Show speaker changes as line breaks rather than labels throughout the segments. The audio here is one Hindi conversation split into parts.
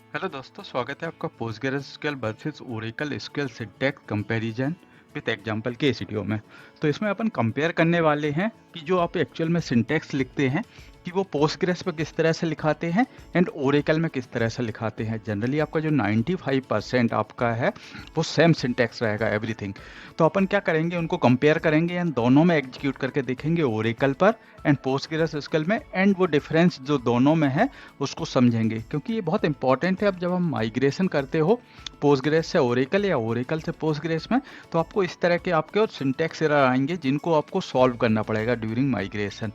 हेलो दोस्तों, स्वागत है आपका PostgreSQL versus Oracle SQL syntax comparison with example के इस वीडियो में। तो इसमें अपन कंपेयर करने वाले हैं कि जो आप एक्चुअल में सिंटैक्स लिखते हैं कि वो पोस्टग्रेस पे किस तरह से लिखाते हैं एंड ओरेकल में किस तरह से लिखाते हैं। जनरली आपका जो 95% आपका है वो सेम सिंटैक्स रहेगा एवरीथिंग। तो अपन क्या करेंगे, उनको कंपेयर करेंगे एंड दोनों में एग्जीक्यूट करके देखेंगे ओरेकल पर एंड पोस्टग्रेसक्यूएल में, एंड वो डिफरेंस जो दोनों में है उसको समझेंगे, क्योंकि ये बहुत इंपॉर्टेंट है। अब जब हम माइग्रेशन करते हो पोस्टग्रेस से ओरेकल या ओरेकल से पोस्टग्रेस में, तो आपको इस तरह के आपके और सिंटैक्स एरर आएंगे जिनको आपको सॉल्व करना पड़ेगा ड्यूरिंग माइग्रेशन।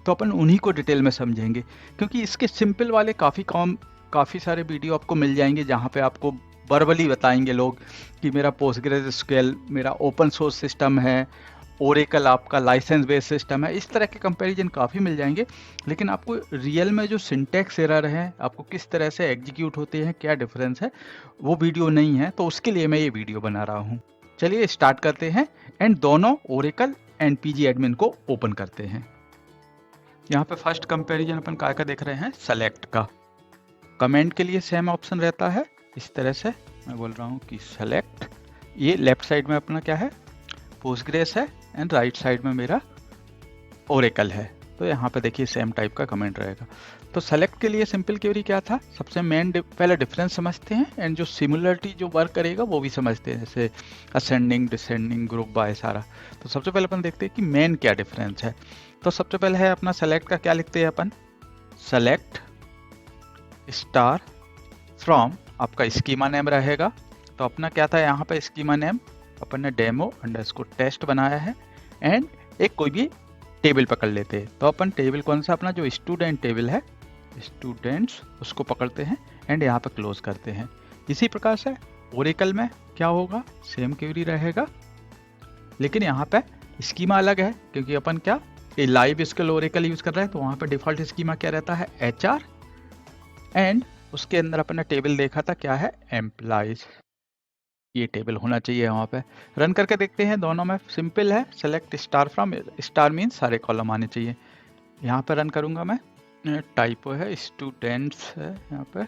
तो अपन उन्हीं को डिटेल में समझेंगे, क्योंकि इसके सिंपल वाले काफ़ी सारे वीडियो आपको मिल जाएंगे जहाँ पे आपको वर्बली बताएंगे लोग कि मेरा पोस्टग्रेसक्यूएल मेरा ओपन सोर्स सिस्टम है, ओरेकल आपका लाइसेंस बेस्ड सिस्टम है। इस तरह के कंपैरिजन काफ़ी मिल जाएंगे, लेकिन आपको रियल में जो सिंटैक्स एरर है, आपको किस तरह से एग्जीक्यूट होते हैं, क्या डिफरेंस है, वो वीडियो नहीं है। तो उसके लिए मैं ये वीडियो बना रहा हूँ। चलिए स्टार्ट करते हैं एंड दोनों ओरेकल एंड पीजी एडमिन को ओपन करते हैं। यहाँ पे फर्स्ट कंपैरिजन अपन काय का देख रहे हैं, सेलेक्ट का। कमेंट के लिए सेम ऑप्शन रहता है इस तरह से। मैं बोल रहा हूँ कि सेलेक्ट, ये लेफ्ट साइड में अपना क्या है, पोस्टग्रेस है एंड राइट साइड में मेरा ओरेकल है। तो यहाँ पे देखिए सेम टाइप का कमेंट रहेगा। तो सेलेक्ट के लिए सिंपल क्वेरी क्या था, सबसे मेन पहले डिफरेंस समझते हैं एंड जो सिमिलरिटी जो वर्क करेगा वो भी समझते हैं, जैसे असेंडिंग डिसेंडिंग ग्रुप बाय सारा। तो सबसे पहले अपन देखते हैं कि मेन क्या डिफरेंस है। तो सबसे पहले है अपना सेलेक्ट का, क्या लिखते हैं अपन, सेलेक्ट स्टार फ्रॉम, आपका स्कीमा नेम रहेगा। तो अपना क्या था यहाँ पे, स्कीमा नेम अपन ने डेमो अंडरस्कोर टेस्ट बनाया है एंड एक कोई भी टेबल पकड़ लेते हैं। तो अपन टेबल कौन सा, अपना जो स्टूडेंट टेबल है, स्टूडेंट्स, उसको पकड़ते हैं एंड यहाँ पे क्लोज करते हैं। इसी प्रकार से ओरेकल में क्या होगा, सेम क्वेरी रहेगा, लेकिन यहाँ पे स्कीमा अलग है, क्योंकि अपन क्या लाइव स्केल ओरेकल यूज कर रहे हैं। तो वहाँ पे डिफॉल्ट स्कीमा क्या रहता है, HR, एंड उसके अंदर अपन ने टेबल देखा था क्या है, एम्प्लॉइज। ये टेबल होना चाहिए वहाँ पे। रन करके देखते हैं, दोनों में सिंपल है, select star from, star means सारे कॉलम आने चाहिए। यहाँ पे रन करूँगा मैं, टाइपो है, स्टूडेंट्स है यहाँ पे।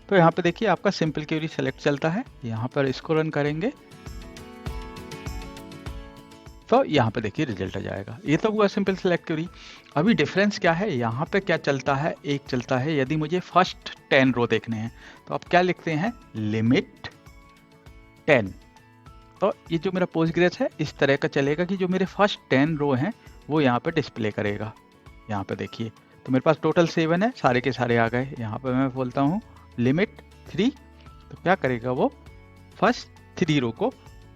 तो यहाँ पे देखिए आपका सिंपल क्वेरी सेलेक्ट चलता है। यहाँ पर इसको रन करेंगे तो यहाँ पे देखिए रिजल्ट आ जाएगा। ये तो हुआ सिंपल सेलेक्ट क्वेरी। अभी डिफरेंस क्या है, यहाँ पे क्या चलता है, एक चलता है यदि मुझे फर्स्ट 10 रो देखने हैं तो आप क्या लिखते हैं, लिमिट 10। तो ये जो मेरा पोस्टग्रेस है इस तरह का चलेगा कि जो मेरे फर्स्ट 10 रो हैं वो यहाँ पे डिस्प्ले करेगा। यहाँ पे देखिए, तो मेरे पास टोटल 7 है, सारे के सारे आ गए। यहाँ पे मैं बोलता हूँ लिमिट 3, तो क्या करेगा वो, फर्स्ट 3 रो को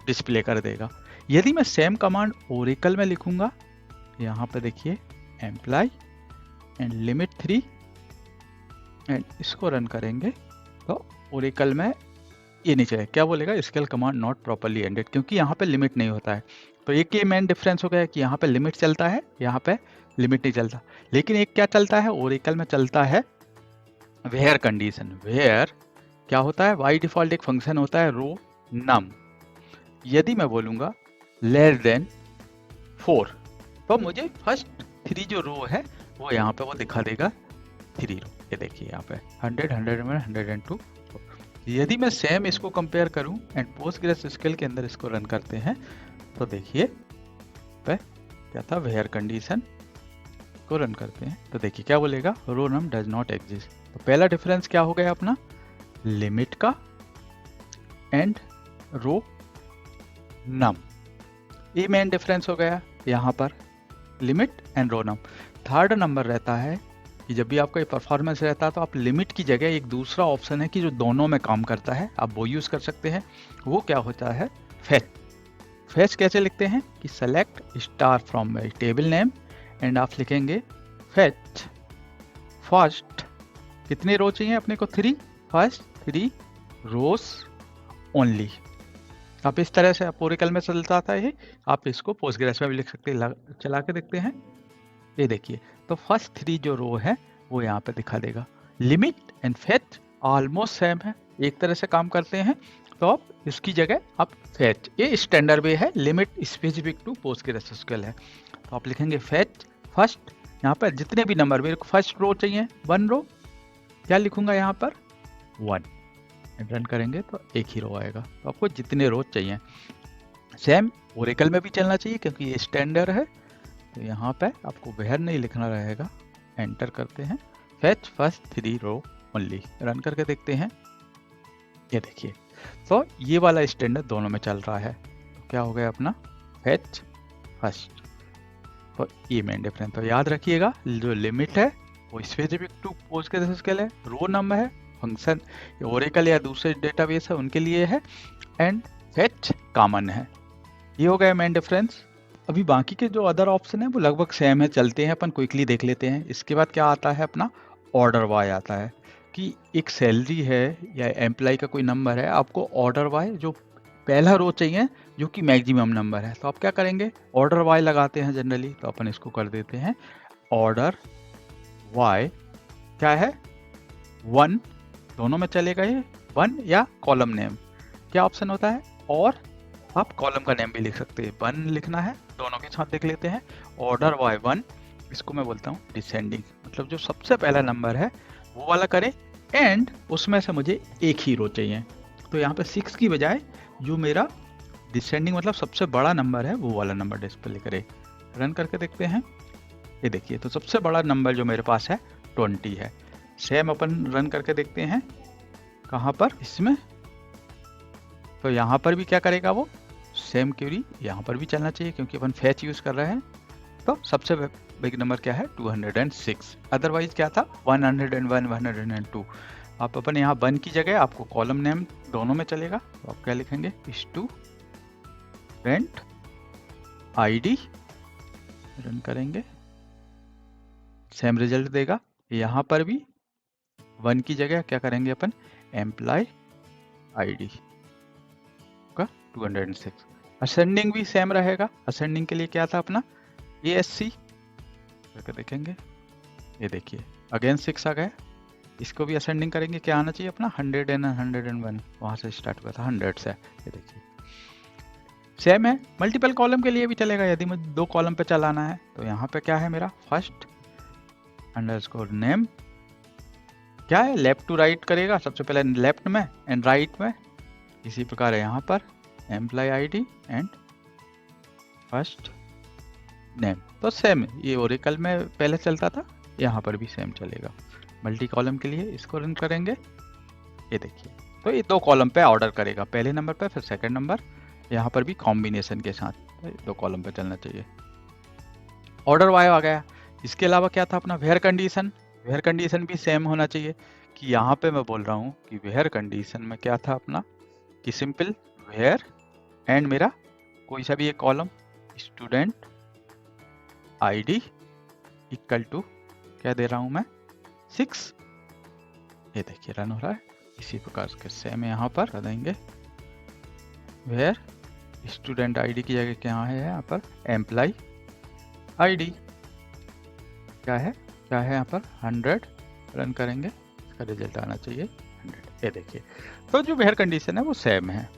डिस्प्ले कर देगा। यदि मैं सेम कमांड ओरेकल में लिखूंगा, यहाँ पे देखिए एम्प्लॉय एंड लिमिट 3 एंड इसको रन करेंगे तो ओरेकल में ये नहीं चाहिए, क्या बोलेगा, scale command not properly ended, क्योंकि यहाँ पे लिमिट नहीं होता है। तो एक ये मेन डिफरेंस हो गया कि यहाँ पे लिमिट चलता है, यहाँ पे लिमिट नहीं चलता। लेकिन एक क्या चलता है, ओरेकल में चलता है वेयर कंडीशन। वेयर क्या होता है, बाय डिफॉल्ट एक फंक्शन होता है रो नम। यदि मैं बोलूंगा लेस देन 4, तो मुझे फर्स्ट 3 जो रो है वो यहाँ पे वो दिखा देगा 3 रो। ये देखिए यहाँ पे 100 102। यदि मैं सेम इसको कंपेयर करूं एंड पोस्टग्रेसक्यूएल के अंदर इसको रन करते हैं तो देखिए पे क्या था, वेयर कंडीशन को रन करते हैं तो देखिए क्या बोलेगा, रो नम डज नॉट एग्जिस्ट। तो पहला डिफरेंस क्या हो गया अपना, लिमिट का एंड रो नम, ये मेन डिफरेंस हो गया यहाँ पर, limit and rownum. Third number रहता है कि जब भी आपका ये परफॉर्मेंस रहता है तो आप लिमिट की जगह एक दूसरा ऑप्शन है कि जो दोनों में काम करता है, आप वो यूज़ कर सकते हैं। वो क्या होता है, फेच। फेच कैसे लिखते हैं कि select star from my table name and आप लिखेंगे फेच फर्स्ट, कितने रो चाहिए अपने को, 3, फर्स्ट 3 रोज ओनली। आप इस तरह से आप ओरेकल में चलता था ये, आप इसको पोस्टग्रेस में भी लिख सकते हैं। चला के देखते हैं, ये देखिए, तो फर्स्ट 3 जो रो है वो यहाँ पे दिखा देगा। Limit and fetch almost same है, एक तरह से काम करते हैं। तो आप इसकी जगह आप फेच, ये स्टैंडर्ड वे है, लिमिट स्पेसिफिक टू पोस्टग्रेसक्यूएल है। तो आप लिखेंगे फेच फर्स्ट, यहाँ पर जितने भी नंबर, मेरे को फर्स्ट रो चाहिए 1 रो, क्या लिखूंगा यहाँ पर 1 रन करेंगे तो एक ही रो आएगा। तो आपको जितने रोज चाहिए सेम ओरेकल में भी चलना चाहिए क्योंकि ये स्टैंडर्ड है। तो यहाँ पे आपको वेयर नहीं लिखना रहेगा, एंटर करते हैं, फेच फर्स्ट 3 रो ओनली, रन करके देखते हैं। ये देखिए, तो ये वाला स्टैंडर्ड दोनों में चल रहा है। तो क्या हो गया अपना फेच फर्स्ट। तो ये मेन डिफरेंस। तो याद रखिएगा जो लिमिट है वो स्पेसिफिक टू पोस्टग्रेसक्यूएल है, रो नंबर है, फंक्शन ओरेकल या दूसरे डेटाबेस है उनके लिए है, एंड फेच कॉमन है। ये हो गया मेन डिफरेंस। अभी बाकी के जो अदर ऑप्शन है वो लगभग सेम है, चलते हैं अपन क्विकली देख लेते हैं। इसके बाद क्या आता है अपना ऑर्डर वाई आता है कि एक सैलरी है या एम्प्लॉय का कोई नंबर है, आपको ऑर्डर वाई जो पहला रो चाहिए जो कि मैक्सिमम नंबर है। तो आप क्या करेंगे, ऑर्डर वाई लगाते हैं जनरली। तो अपन इसको कर देते हैं ऑर्डर वाई क्या है 1, दोनों में चलेगा ये 1 या कॉलम नेम। क्या ऑप्शन होता है, और आप कॉलम का नेम भी लिख सकते हैं, 1 लिखना है, दोनों के साथ देख लेते हैं। ऑर्डर वाई 1, इसको मैं बोलता हूँ डिसेंडिंग, मतलब जो सबसे पहला नंबर है वो वाला करें, एंड उसमें से मुझे एक ही रो चाहिए। तो यहाँ पे 6 की बजाय जो मेरा डिसेंडिंग मतलब सबसे बड़ा नंबर है वो वाला नंबर डिस्प्ले करे। रन करके देखते हैं। ये देखिए, तो सबसे बड़ा नंबर जो मेरे पास है 20 है। सेम अपन रन करके देखते हैं कहाँ पर, इसमें। तो यहाँ पर भी क्या करेगा वो सेम क्वेरी यहाँ पर भी चलना चाहिए क्योंकि अपन फैच यूज कर रहे हैं। तो सबसे बिग नंबर क्या है 206, अदरवाइज क्या था 101 102। आप अपन यहाँ 1 की जगह आपको कॉलम नेम दोनों में चलेगा। तो आप क्या लिखेंगे स्टूडेंट आईडी, रन करेंगे, सेम रिजल्ट देगा। यहाँ पर भी 1 की जगह क्या करेंगे अपन एम्प्लॉय आईडी का 206। असेंडिंग भी सेम रहेगा। असेंडिंग के लिए क्या था अपना ASC करके देखेंगे। ये देखिए अगेन 6 आ गया। इसको भी असेंडिंग करेंगे, क्या आना चाहिए अपना 100 एंड 101, वहां से स्टार्ट हुआ था 100 से। ये देखिए सेम है। मल्टीपल कॉलम के लिए भी चलेगा, यदि मुझे 2 कॉलम पे चलाना है। तो यहाँ पे क्या है मेरा फर्स्ट अंडरस्कोर नेम, क्या है लेफ्ट टू राइट करेगा, सबसे पहले लेफ्ट में एंड राइट में। इसी प्रकार है यहाँ पर employ ID and first name. तो सेम ये ओरेकल में पहले चलता था, यहाँ पर भी सेम चलेगा। मल्टी कॉलम के लिए इसको रन करेंगे। ये देखिए, तो ये 2 कॉलम पे ऑर्डर करेगा, पहले नंबर पे फिर सेकंड नंबर, यहाँ पर भी कॉम्बिनेशन के साथ। तो 2 कॉलम पे चलना चाहिए। ऑर्डर वाई आ गया। इसके अलावा क्या था अपना वेयर कंडीशन। वेयर कंडीशन भी सेम होना चाहिए कि यहाँ पे मैं बोल रहा हूँ कि वेयर कंडीशन में क्या था अपना कि सिंपल वेयर एंड मेरा कोई सा भी एक column student ID equal to क्या दे रहा हूं मैं 6। ये देखिए रन हो रहा है। इसी प्रकार के सेम यहाँ पर कर देंगे वेयर स्टूडेंट आईडी की जगह क्या है यहाँ पर एम्प्लॉय आईडी क्या है यहाँ पर 100। रन करेंगे, इसका रिजल्ट आना चाहिए 100। ये देखिए, तो जो वेयर कंडीशन है वो सेम है।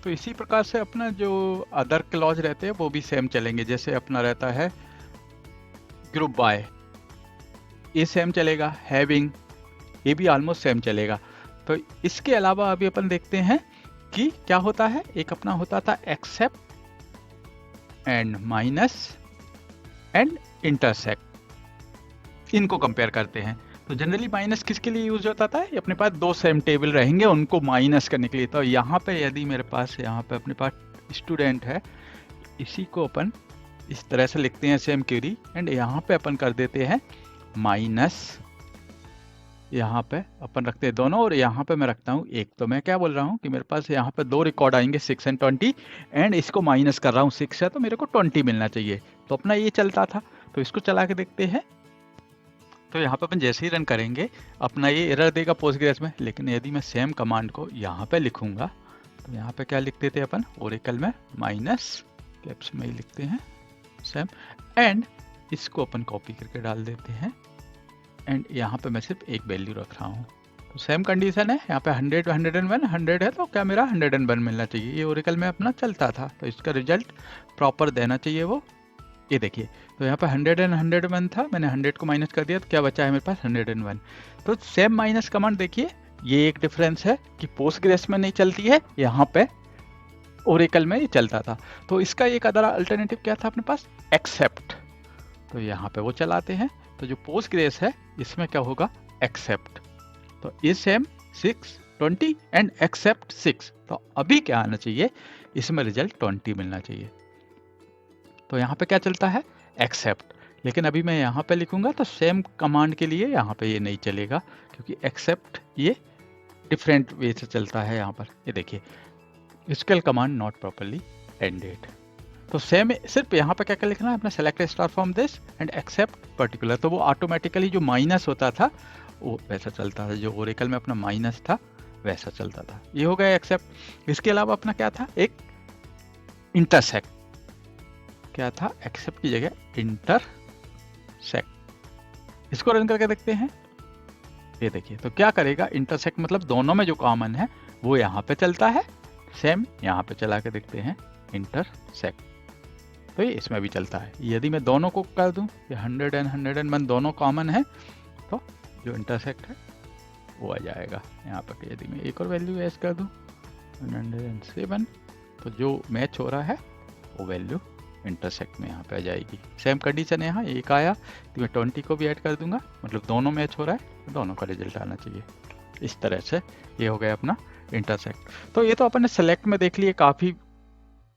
तो इसी प्रकार से अपना जो अदर क्लॉज रहते हैं वो भी सेम चलेंगे। जैसे अपना रहता है ग्रुप बाय, ये सेम चलेगा। हैविंग, ये भी ऑलमोस्ट सेम चलेगा। तो इसके अलावा अभी अपन देखते हैं कि क्या होता है। एक अपना होता था except and minus and intersect, इनको कंपेयर करते हैं। तो जनरली माइनस किसके लिए यूज होता था, अपने पास 2 सेम टेबल रहेंगे उनको माइनस करने के लिए। तो यहाँ पे यदि मेरे पास यहाँ पे अपने पास स्टूडेंट है, इसी को अपन इस तरह से लिखते हैं सेम क्वेरी, एंड यहाँ पे अपन कर देते हैं माइनस, यहाँ पे अपन रखते हैं दोनों, और यहाँ पे मैं रखता हूँ 1। तो मैं क्या बोल रहा हूँ कि मेरे पास यहाँ पे 2 रिकॉर्ड आएंगे 6 एंड 20, एंड इसको माइनस कर रहा हूँ 6 है तो मेरे को 20 मिलना चाहिए। तो अपना ये चलता था। तो इसको चला के देखते हैं। तो यहाँ पे अपन जैसे ही रन करेंगे अपना ये एरर देगा पोस्टग्रेस में। लेकिन यदि मैं सेम कमांड को यहाँ पे लिखूंगा तो यहाँ पे क्या लिख देते हैं अपन ओरेकल में माइनस कैप्स में ही लिखते हैं सेम, एंड इसको अपन कॉपी करके डाल देते हैं, एंड यहाँ पे मैं सिर्फ एक वैल्यू रख रहा हूँ। तो सेम कंडीशन है यहाँ पे 100 101 100 है तो क्या मेरा 101 मिलना चाहिए। ये ओरेकल में अपना चलता था। तो इसका रिजल्ट प्रॉपर देना चाहिए वो। ये देखिए, तो यहाँ पे 100 एंड 101 था, मैंने 100 को माइनस कर दिया तो क्या बचा है मेरे पास 101। तो सेम माइनस कमांड देखिए ये एक डिफरेंस है कि पोस्टग्रेस में नहीं चलती है, यहाँ पे ओरेकल में ये चलता था। तो इसका एक अदर अल्टरनेटिव क्या था अपने पास, एक्सेप्ट। तो यहाँ पे वो चलाते हैं। तो जो पोस्टग्रेस है इसमें क्या होगा, एक्सेप्ट। तो इज सेम 620 एंड एक्सेप्ट 6। तो अभी क्या आना चाहिए, इसमें रिजल्ट 20 मिलना चाहिए। तो यहाँ पे क्या चलता है, एक्सेप्ट। लेकिन अभी मैं यहाँ पे लिखूंगा तो सेम कमांड के लिए यहाँ पे ये नहीं चलेगा, क्योंकि एक्सेप्ट ये डिफरेंट वे से चलता है। यहाँ पर ये देखिए, SQL command not properly ended. तो सेम सिर्फ यहाँ पे क्या क्या लिखना है अपना, select star from this and except particular. तो वो ऑटोमेटिकली जो माइनस होता था वो वैसा चलता था, जो ओरेकल में अपना माइनस था वैसा चलता था। ये हो गया एक्सेप्ट। इसके अलावा अपना क्या था, एक इंटरसेक्ट। क्या था, एक्सेप्ट की जगह इंटरसेक्ट। इसको रन करके देखते हैं। ये देखिए, तो क्या करेगा, इंटरसेक्ट मतलब दोनों में जो कॉमन है वो यहाँ पे चलता है, सेम यहाँ पे चला के देखते हैं इंटरसेक्ट। तो ये इसमें भी चलता है। यदि मैं दोनों को कर दूं, ये 100 एंड 101 दोनों कॉमन है, तो जो इंटरसेक्ट है वो आ जाएगा यहाँ पर। यदि मैं एक और वैल्यू ऐड कर दूं 107, तो जो मैच हो रहा है वो वैल्यू इंटरसेक्ट में यहाँ पे आ जाएगी। सेम कंडीशन है यहाँ, एक आया तो मैं 20 को भी ऐड कर दूंगा, मतलब दोनों मैच हो रहा है तो दोनों का रिजल्ट आना चाहिए। इस तरह से ये हो गया अपना इंटरसेक्ट। तो ये तो अपन ने सेलेक्ट में देख लिए काफ़ी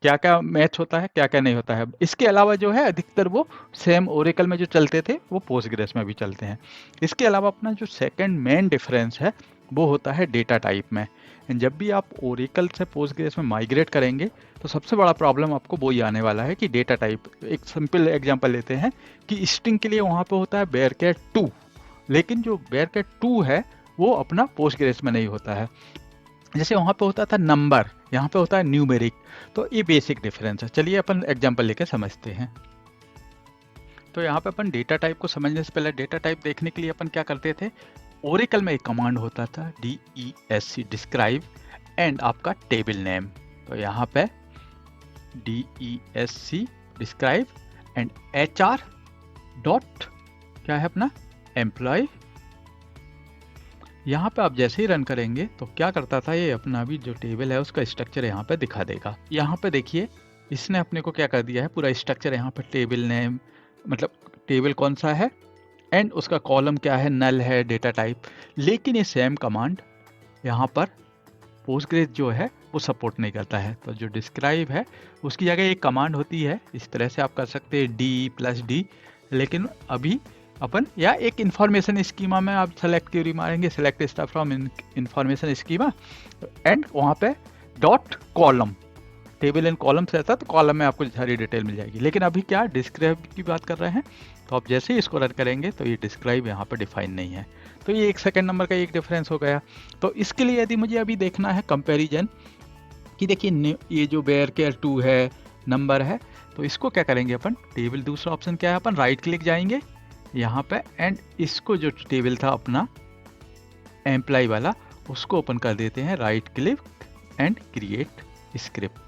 क्या क्या मैच होता है, क्या क्या नहीं होता है। इसके अलावा जो है अधिकतर वो सेम ओरेकल में जो चलते थे वो पोस्टग्रेस में भी चलते हैं। इसके अलावा अपना जो सेकंड मेन डिफरेंस है वो होता है डेटा टाइप में। जब भी आप ओरेकल से पोस्टग्रेस में माइग्रेट करेंगे तो सबसे बड़ा प्रॉब्लम आपको वो ही आने वाला है कि डेटा टाइप। एक सिंपल एग्जांपल लेते हैं कि स्ट्रिंग के लिए वहाँ पे होता है बेयरकैट 2, लेकिन जो बेयरकैट 2 है वो अपना पोस्टग्रेस में नहीं होता है। जैसे वहाँ पे होता था नंबर, यहाँ पे होता है न्यूमेरिक। तो ये बेसिक डिफरेंस है। चलिए अपन एग्जांपल लेके समझते हैं। तो यहाँ पे अपन डेटा टाइप को समझने से पहले डेटा टाइप देखने के लिए अपन क्या करते थे, ओरेकल में एक कमांड होता था DESC डिस्क्राइब एंड आपका टेबल नेम। तो यहाँ पे DESC describe and HR dot क्या है अपना एम्प्लॉय। यहाँ पे आप जैसे ही रन करेंगे तो क्या करता था, ये अपना भी जो टेबल है उसका स्ट्रक्चर यहाँ पे दिखा देगा। यहाँ पे देखिए इसने अपने को क्या कर दिया है, पूरा स्ट्रक्चर यहाँ पे टेबल नेम, मतलब टेबल कौन सा है एंड उसका कॉलम क्या है, नल है, डेटा टाइप। लेकिन ये सेम कमांड यहाँ पर पोस्टग्रेस जो है वो सपोर्ट नहीं करता है। तो जो डिस्क्राइब है उसकी जगह एक कमांड होती है, इस तरह से आप कर सकते हैं D+D। लेकिन अभी अपन या एक इंफॉर्मेशन स्कीमा में आप सेलेक्ट क्यूरी मारेंगे, select star from information schema and वहाँ पे dot column, table and column से रहता है तो कॉलम में आपको सारी डिटेल मिल जाएगी। लेकिन अभी क्या डिस्क्राइब की बात कर रहे हैं, तो आप जैसे ही इसको रन करेंगे तो ये डिस्क्राइब यहाँ पर डिफाइन नहीं है। तो ये एक सेकंड नंबर का एक डिफरेंस हो गया। तो इसके लिए यदि मुझे अभी देखना है कंपैरिजन कि देखिए ये जो बेयरकैट 2 है, नंबर है, तो इसको क्या करेंगे अपन, टेबल दूसरा ऑप्शन क्या है, अपन राइट क्लिक जाएंगे यहाँ पे एंड इसको जो टेबल था अपना एम्प्लॉय वाला उसको ओपन कर देते हैं, right click and create script.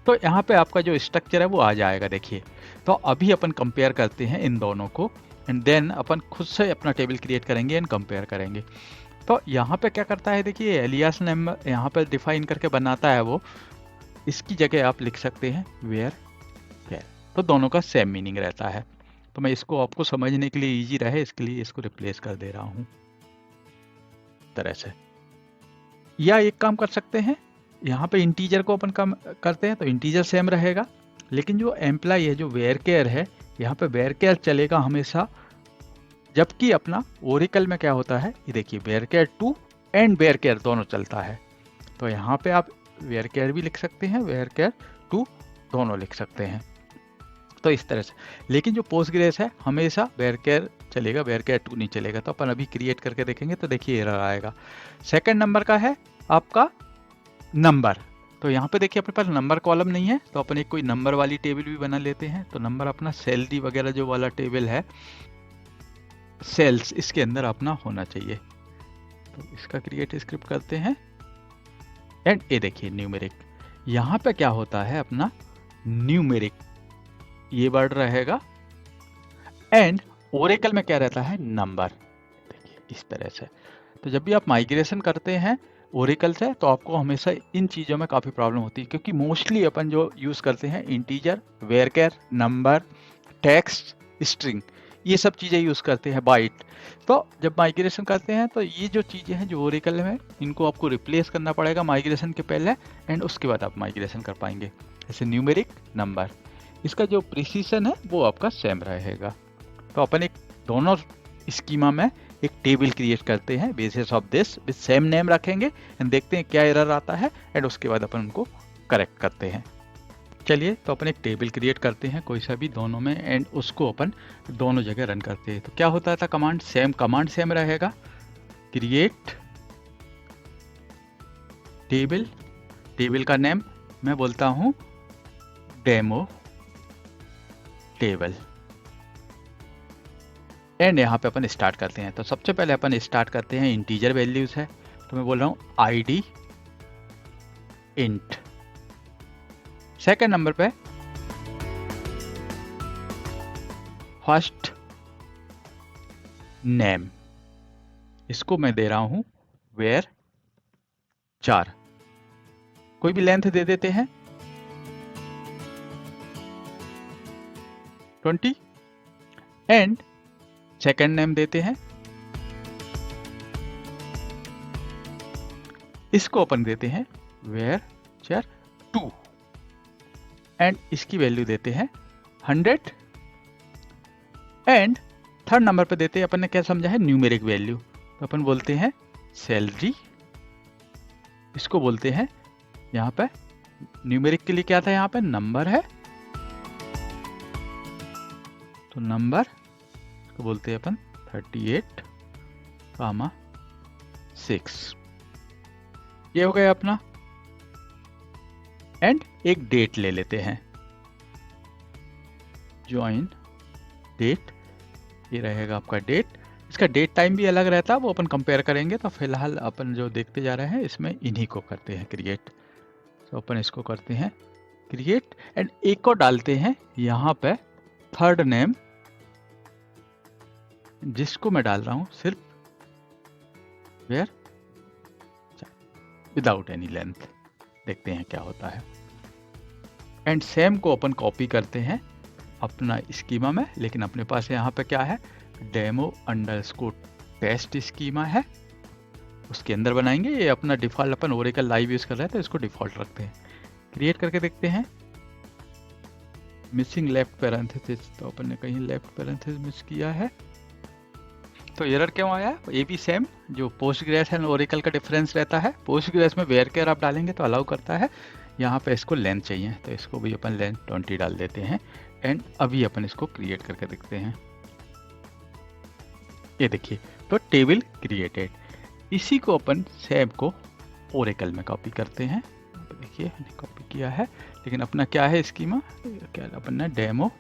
तो यहाँ पे आपका जो स्ट्रक्चर है वो आ जाएगा। देखिए, तो अभी अपन कंपेयर करते हैं इन दोनों को एंड देन अपन खुद से अपना टेबल क्रिएट करेंगे एंड कंपेयर करेंगे। तो यहाँ पे क्या करता है, देखिए एलियास नेम यहाँ पे डिफाइन करके बनाता है वो, इसकी जगह आप लिख सकते हैं वेयर कैर। तो दोनों का सेम मीनिंग रहता है। तो मैं इसको आपको समझने के लिए इजी रहे इसके लिए इसको रिप्लेस कर दे रहा हूँ तरह से। या एक काम कर सकते हैं, यहाँ पे इंटीजर को अपन कम करते हैं तो इंटीजर सेम रहेगा, लेकिन जो एम्प्लॉय है, जो वेयरकेयर है, यहाँ पे वेयरकेयर चलेगा हमेशा। जबकि अपना ओरेकल में क्या होता है, ये देखिए वेयरकेयर 2 एंड वेयरकेयर दोनों चलता है। तो यहाँ पे आप वेयरकेयर भी लिख सकते हैं, वेयरकेयर 2 दोनों लिख सकते हैं। तो इस तरह से। लेकिन जो पोस्टग्रेस है हमेशा वेयरकेयर चलेगा, वेयरकेयर 2 नहीं चलेगा। तो अपन अभी क्रिएट करके देखेंगे तो देखिए एरर आएगा। सेकंड नंबर का है आपका नंबर। तो यहाँ पे देखिए अपने पास नंबर कॉलम नहीं है, तो अपन एक कोई नंबर वाली टेबल भी बना लेते हैं। तो नंबर अपना सैलरी वगैरह जो वाला टेबल है, सेल्स, इसके अंदर अपना होना चाहिए। तो इसका क्रिएट स्क्रिप्ट करते हैं एंड ये देखिए न्यूमेरिक। यहाँ पे क्या होता है अपना न्यूमेरिक, ये वर्ड रहेगा एंड ओरेकल में क्या रहता है, नंबर। देखिए इस तरह से। तो जब भी आप माइग्रेशन करते हैं ओरेकल से तो आपको हमेशा इन चीज़ों में काफ़ी प्रॉब्लम होती है, क्योंकि मोस्टली अपन जो यूज़ करते हैं इंटीजर, वेरकेर, नंबर, टेक्स्ट, स्ट्रिंग, ये सब चीज़ें यूज़ करते हैं, बाइट। तो जब माइग्रेशन करते हैं तो ये जो चीज़ें हैं जो ओरेकल में, इनको आपको रिप्लेस करना पड़ेगा माइग्रेशन के पहले, एंड उसके बाद आप माइग्रेशन कर पाएंगे। जैसे न्यूमेरिक, नंबर, इसका जो प्रिसीजन है वो आपका सेम रहेगा। तो अपन एक दोनों स्कीमा में एक टेबल क्रिएट करते हैं basis of this, with same name रखेंगे एंड देखते हैं क्या एरर आता है, एंड उसके बाद अपन उनको करेक्ट करते हैं। चलिए, तो अपन एक टेबल क्रिएट करते हैं कोई सा भी दोनों में, एंड उसको अपन दोनों जगह रन करते हैं। तो क्या होता था, कमांड सेम रहेगा, क्रिएट टेबल, टेबल का नेम मैं बोलता हूँ डेमो टेबल, एंड यहाँ पे अपन स्टार्ट करते हैं। तो सबसे पहले अपन स्टार्ट करते हैं, इंटीजर वैल्यूज है, तो मैं बोल रहा हूँ आईडी इंट। सेकंड नंबर पे फर्स्ट नेम, इसको मैं दे रहा हूं वेर 4, कोई भी लेंथ दे देते हैं 20, एंड सेकंड नेम देते हैं, इसको अपन देते हैं वेर 2, एंड इसकी वैल्यू देते हैं 100, एंड थर्ड नंबर पे देते हैं, अपन ने क्या समझा है, न्यूमेरिक वैल्यू। तो अपन बोलते हैं सैलरी, इसको बोलते हैं यहाँ पे न्यूमेरिक के लिए क्या था, यहाँ पे नंबर है, तो नंबर को बोलते हैं अपन 38,6, ये हो गया अपना। एंड एक डेट ले लेते हैं, ज्वाइन डेट, ये रहेगा आपका डेट। इसका डेट टाइम भी अलग रहता है, वो अपन कंपेयर करेंगे। तो फिलहाल अपन जो देखते जा रहे हैं इसमें इन्हीं को करते हैं क्रिएट। तो अपन इसको करते हैं क्रिएट, एंड एक को डालते हैं यहाँ पे थर्ड नेम, जिसको मैं डाल रहा हूँ सिर्फ वेयर विदाउट एनी लेंथ, देखते हैं क्या होता है। एंड सेम को अपन कॉपी करते हैं अपना स्कीमा में, लेकिन अपने पास यहाँ पे क्या है, डेमो अंडरस्कोर टेस्ट स्कीमा है, उसके अंदर बनाएंगे। ये अपना डिफॉल्ट, अपन ओरेकल लाइव यूज कर रहे हैं तो इसको डिफॉल्ट रखते हैं। क्रिएट करके देखते हैं, मिसिंग लेफ्ट पैरेंथेसिस, तो अपन ने कहीं लेफ्ट पैरेंथेसिस मिस किया है, तो एरर क्यों आया। ये भी सेम जो पोस्टग्रेस एंड ओरेकल का डिफरेंस रहता है, पोस्टग्रेस में वेरकेर आप डालेंगे तो अलाउ करता है, यहाँ पे इसको लेंथ चाहिए, तो इसको भी अपन लेंथ 20 डाल देते हैं। एंड अभी अपन इसको क्रिएट करके देखते हैं, ये देखिए, तो टेबल क्रिएटेड। इसी को अपन सेम को ओरेकल में कॉपी करते हैं, देखिए मैंने कॉपी किया है, लेकिन अपना क्या है स्कीमा, क्या अपन ने डेमो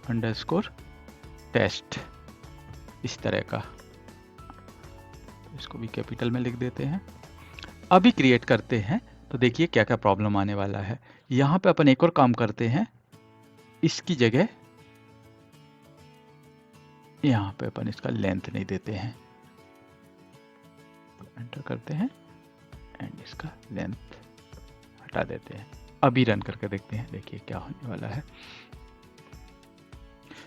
अंडरस्कोर टेस्ट, इस तरह का, तो इसको भी कैपिटल में लिख देते हैं। अभी क्रिएट करते हैं तो देखिए क्या क्या प्रॉब्लम आने वाला है। यहाँ पे अपन एक और काम करते हैं, इसकी जगह यहाँ पे अपन इसका लेंथ नहीं देते हैं, तो एंटर करते हैं एंड इसका लेंथ हटा देते हैं। अभी रन करके देखते हैं, देखिए क्या होने वाला है।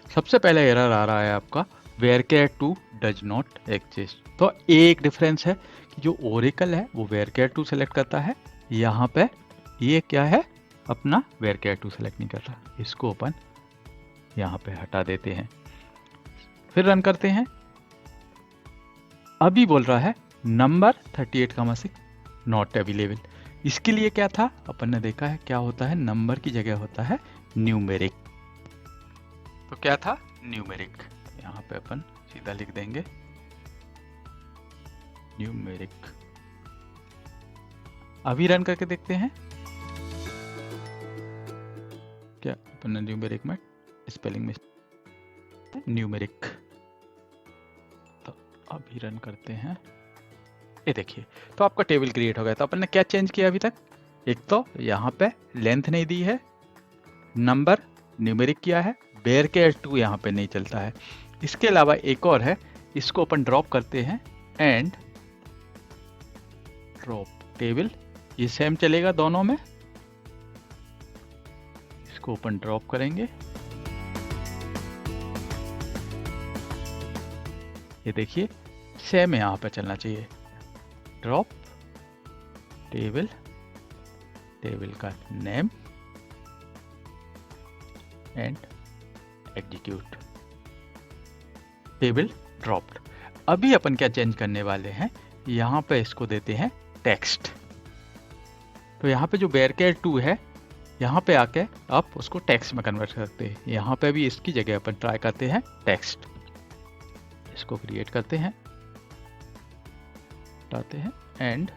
सबसे पहले एरर आ रहा है आपका varchar2 डज नॉट एग्जिस्ट। तो एक डिफरेंस है कि जो ओरेकल है वो varchar2 सेलेक्ट करता है, यहाँ पे ये क्या है, अपना varchar2 सेलेक्ट नहीं कर रहा। इसको अपन यहाँ पे हटा देते हैं, फिर रन करते हैं। अभी बोल रहा है नंबर 38,6 नॉट अवेलेबल। इसके लिए क्या था, अपन ने देखा है क्या होता है, नंबर की जगह होता है न्यूमेरिक। तो क्या था, न्यूमेरिक, यहाँ पे अपन सीधा लिख देंगे न्यूमेरिक। अभी रन करके देखते हैं, क्या अपन ने न्यूमेरिक में स्पेलिंग में न्यूमेरिक। तो अभी रन करते हैं, ये देखिए, तो आपका टेबल क्रिएट हो गया। तो अपन ने क्या चेंज किया अभी तक, एक तो यहाँ पे लेंथ नहीं दी है, नंबर न्यूमेरिक किया है, varchar2 यहाँ पे नहीं चलता है। इसके अलावा एक और है, इसको अपन ड्रॉप करते हैं एंड ड्रॉप टेबल, ये सेम चलेगा दोनों में। इसको ओपन ड्रॉप करेंगे, ये देखिए सेम यहाँ पे चलना चाहिए। ड्रॉप टेबल, टेबल का name and execute, table dropped. अभी अपन क्या चेंज करने वाले हैं, यहाँ पे इसको देते हैं टेक्स्ट। तो यहाँ पे जो बेयरकेयर 2 है, यहाँ पे आके आप उसको टेक्स्ट में कन्वर्ट करते हैं। यहाँ पे भी इसकी जगह अपन ट्राई करते हैं टेक्स्ट। इसको क्रिएट करते हैं, हटाते हैं एंड,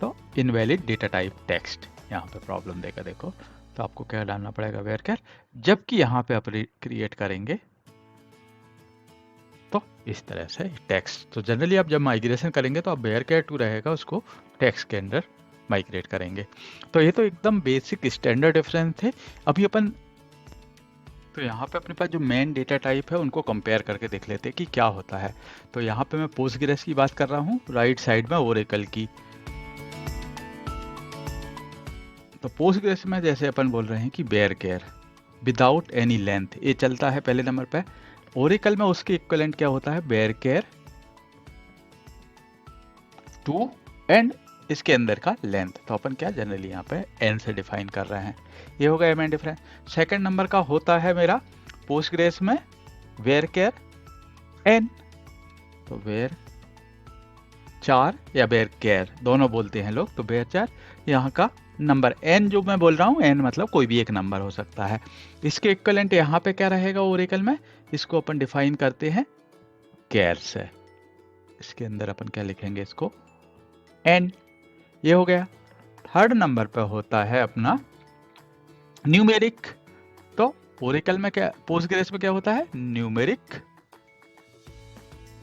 तो इनवैलिड डेटा टाइप टेक्स्ट यहाँ पे प्रॉब्लम देगा। देखो तो आपको क्या डालना पड़ेगा, वेयरकेयर। जबकि यहाँ पे आप क्रिएट करेंगे तो इस तरह से टेक्स्ट। तो जनरली आप जब माइग्रेशन करेंगे तो आप वेयरकेयर 2 रहेगा, उसको टेक्स्ट के अंदर माइग्रेट करेंगे। तो ये तो एकदम बेसिक स्टैंडर्ड डिफरेंस थे। अभी अपन तो यहाँ पे अपने पास जो मेन डेटा टाइप है उनको कंपेयर करके देख लेते हैं कि क्या होता है। तो यहाँ पे मैं पोस्टग्रेस की बात कर रहा हूँ, राइट साइड में ओरेकल की। तो पोस्टग्रेस में जैसे अपन बोल रहे हैं कि बेयरकेयर विदाउट एनी लेंथ, ये चलता है पहले नंबर पे। ओरेकल में उसके इक्विवेलेंट क्या होता है, बेयरकेयर 2 एंड इसके अंदर का लेंथ। तो अपन क्या जनरली यहाँ पे एन से डिफाइन कर रहे हैं। ये होगा एम डिफरेंस। सेकंड नंबर का होता है मेरा पोस्टग्रेस में वेयरकेयर एन, तो वेयर 4 या वेयरकेयर दोनों बोलते हैं लोग, तो वेयर 4 यहाँ का नंबर एन जो मैं बोल रहा हूँ, एन मतलब कोई भी एक नंबर हो सकता है। इसके इक्विवेलेंट यहाँ पे क्या रहेगा ओरेकल में, इसको अपन डिफाइन करते हैं केयर से। इसके अंदर अपन क्या लिखेंगे, इसको एन। ये हो गया। थर्ड नंबर पे होता है अपना न्यूमेरिक। तो ओरेकल में क्या, पोस्टग्रेस में क्या होता है, न्यूमेरिक।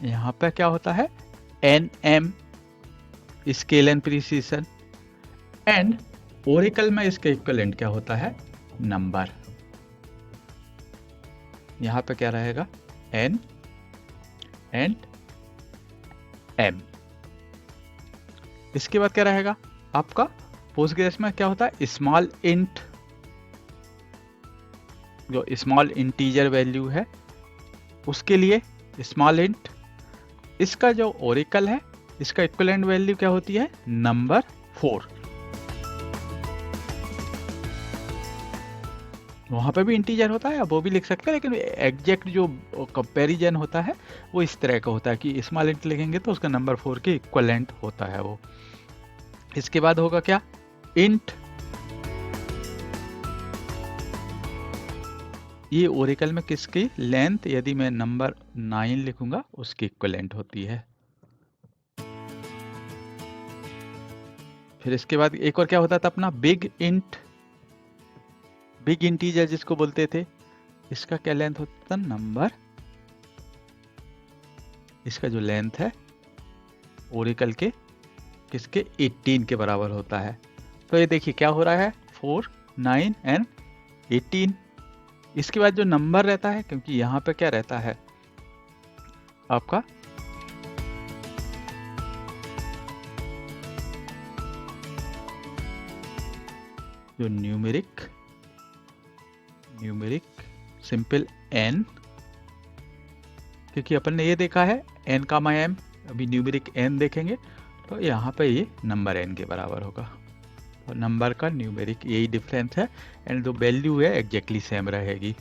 यहाँ पे क्या होता है, n m, scale and precision. And Oracle में इसका इक्विवेलेंट क्या होता है, नंबर। यहाँ पे क्या रहेगा, एन एंड एम। इसके बाद क्या रहेगा आपका पोस्टग्रेस में, क्या होता है, स्मॉल इंट, जो स्मॉल इंटीजर वैल्यू है उसके लिए स्मॉल इंट। इसका जो ओरेकल है, इसका इक्विवेलेंट वैल्यू क्या होती है, नंबर 4। वहां पे भी इंटीजर होता है, अब वो भी लिख सकते हैं, लेकिन एग्जैक्ट जो कंपैरिजन होता है वो इस तरह का होता है कि स्मॉल इंट लिखेंगे तो उसका नंबर 4 के इक्विवेलेंट होता है वो। इसके बाद होगा क्या, इंट। ये ओरेकल में किसकी लेंथ, यदि मैं नंबर 9 लिखूंगा उसकी इक्विवेलेंट होती है। फिर इसके बाद एक और क्या होता था अपना, बिग इंट, बिग इंटीजर जिसको बोलते थे। इसका क्या लेंथ होता था, नंबर। इसका जो लेंथ है ओरेकल के किसके, 18 के बराबर होता है। तो ये देखिए क्या हो रहा है, 4, 9 एंड 18। इसके बाद जो नंबर रहता है, क्योंकि यहाँ पे क्या रहता है आपका, जो न्यूमेरिक सिंपल एन, क्योंकि अपन ने ये देखा है एन का माई एम, अभी न्यूमेरिक एन देखेंगे तो यहाँ पे ये नंबर एन के बराबर होगा। तो नंबर का न्यूमेरिक यही डिफरेंस है, एंड जो वैल्यू है एग्जैक्टली सेम रहेगी।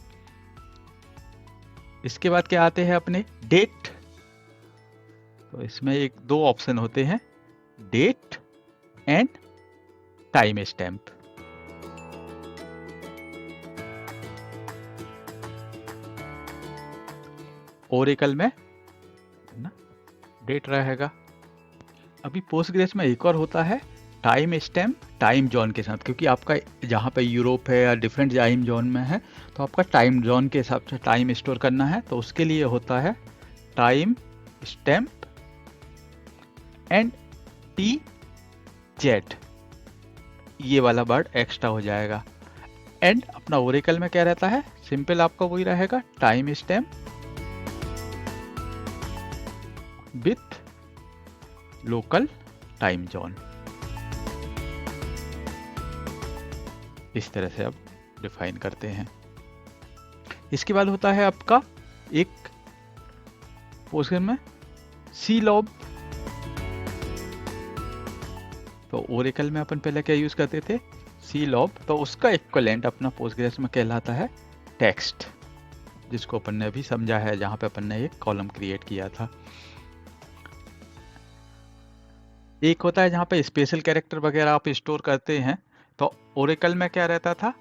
इसके बाद क्या आते हैं अपने, डेट। तो इसमें एक दो ऑप्शन होते हैं, date and time stamp. Oracle में ना डेट रहेगा। अभी पोस्टग्रेस में एक और होता है टाइम स्टैम्प, टाइम जोन के साथ, क्योंकि आपका जहाँ पे यूरोप है या डिफरेंट टाइम जोन में है तो आपका टाइम जोन के हिसाब से टाइम स्टोर करना है, तो उसके लिए होता है time stamp and T Z, ये वाला वर्ड एक्स्ट्रा हो जाएगा। एंड अपना ओरेकल में क्या रहता है, सिंपल आपका वही रहेगा, time stamp with local time zone. इस तरह से आप डिफाइन करते हैं। इसके बाद होता है आपका एक पोस्टग्रेस में सीलॉब। तो ओरेकल में अपन पहले क्या यूज करते थे, सीलॉब। तो उसका इक्विवेलेंट अपना पोस्टग्रेस में कहलाता है टेक्स्ट, जिसको अपन ने अभी समझा है, जहां पे अपन ने एक कॉलम क्रिएट किया था। एक होता है जहां पे स्पेशल कैरेक्टर वगैरह आप स्टोर करते हैं। तो ओरेकल में क्या रहता था,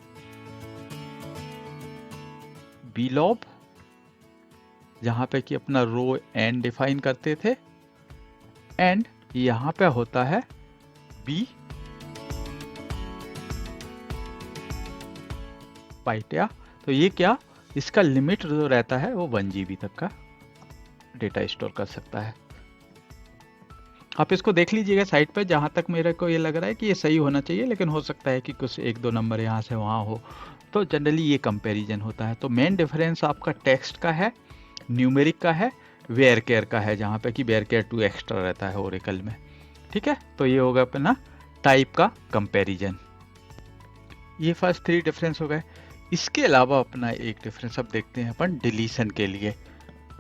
बीलॉब, जहां पे कि अपना रो एंड डिफाइन करते थे। एंड यहां पे होता है बी पाइटिया। तो ये क्या, इसका लिमिट जो रहता है वो 1 GB तक का डेटा स्टोर कर सकता है। आप इसको देख लीजिएगा साइट पे, जहां तक मेरे को ये लग रहा है कि ये सही होना चाहिए, लेकिन हो सकता है कि कुछ 1-2 नंबर यहाँ से वहाँ हो। तो जनरली ये कंपैरिजन होता है। तो मेन डिफरेंस आपका टेक्स्ट का है, न्यूमेरिक का है, वेयर केयर का है, जहाँ पे कि वेयर केयर 2 एक्स्ट्रा रहता है ओरेकल में। ठीक है, तो ये होगा अपना टाइप का कंपैरिजन। ये फर्स्ट 3 डिफरेंस हो गए। इसके अलावा अपना एक डिफरेंस अब देखते हैं अपन डिलीशन के लिए।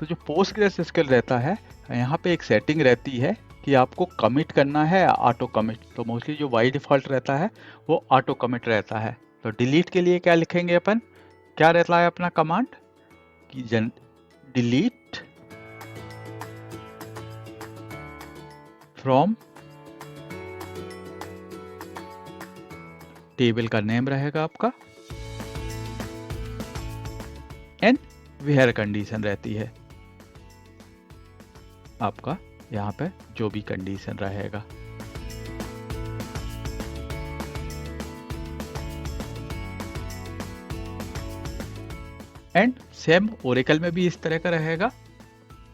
तो जो पोस्टग्रेस स्किल रहता है, यहाँ पे एक सेटिंग रहती है कि आपको कमिट करना है ऑटो कमिट। तो मोस्टली जो बाई डिफॉल्ट रहता है वो ऑटो कमिट रहता है। तो डिलीट के लिए क्या लिखेंगे अपन, क्या रहता है अपना कमांड कि डिलीट फ्रॉम, टेबल का नेम रहेगा आपका, एंड वेयर कंडीशन रहती है आपका, यहाँ पे जो भी कंडीशन रहेगा। एंड सेम ओरेकल में भी इस तरह का रहेगा,